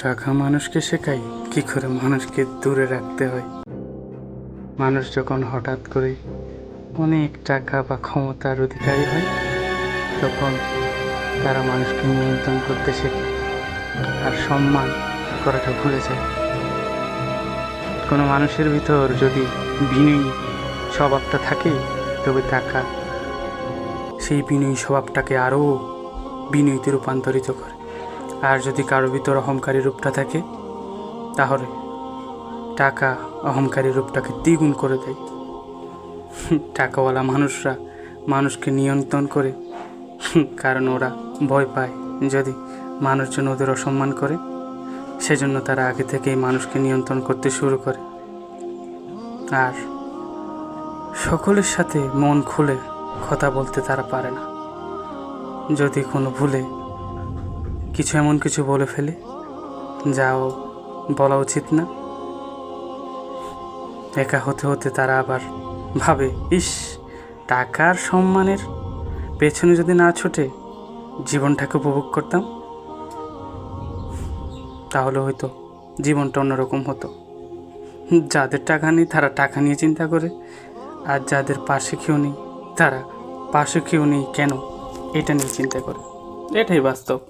টাকা মানুষকে শেখায় কি করে মানুষকে দূরে রাখতে হয়। মানুষ যখন হঠাৎ করে অনেক টাকা বা ক্ষমতার অধিকারী হয়, তখন তারা মানুষকে নিয়ন্ত্রণ করতে শেখে আর সম্মান করাটা ভুলে যায়। কোনো মানুষের ভিতর যদি বিনয়ী স্বভাবটা থাকে, তবে টাকা সেই বিনয়ী স্বভাবটাকে আরও বিনয়ীতে রূপান্তরিত করে। আর যদি কারো ভিতর অহংকারী রূপটা থাকে, তাহলে টাকা অহংকারী রূপটাকে দ্বিগুণ করে দেয়। টাকাওয়ালা মানুষরা মানুষকে নিয়ন্ত্রণ করে, কারণ ওরা ভয় পায় যদি মানুষজন ওদের অসম্মান করে। সেজন্য তারা আগে থেকেই মানুষকে নিয়ন্ত্রণ করতে শুরু করে। আর সকলের সাথে মন খুলে কথা বলতে তারা পারে না। যদি কোনো ভুলে এমন কিছু বলে ফেলে যাও বলা উচিত না, একা হতে হতে তারা আবার ভাবে, ইস, টাকার সম্মানের পেছনে যদি না ছুটে জীবনটাকে উপভোগ করতাম, তাহলে হয়তো জীবনটা অন্যরকম হতো। যাদের টাকা নেই তারা টাকা নিয়ে চিন্তা করে, আর যাদের পাশে কেউ নেই তারা পাশে কেউ নেই কেন এটা নিয়ে চিন্তা করে। এটাই বাস্তব।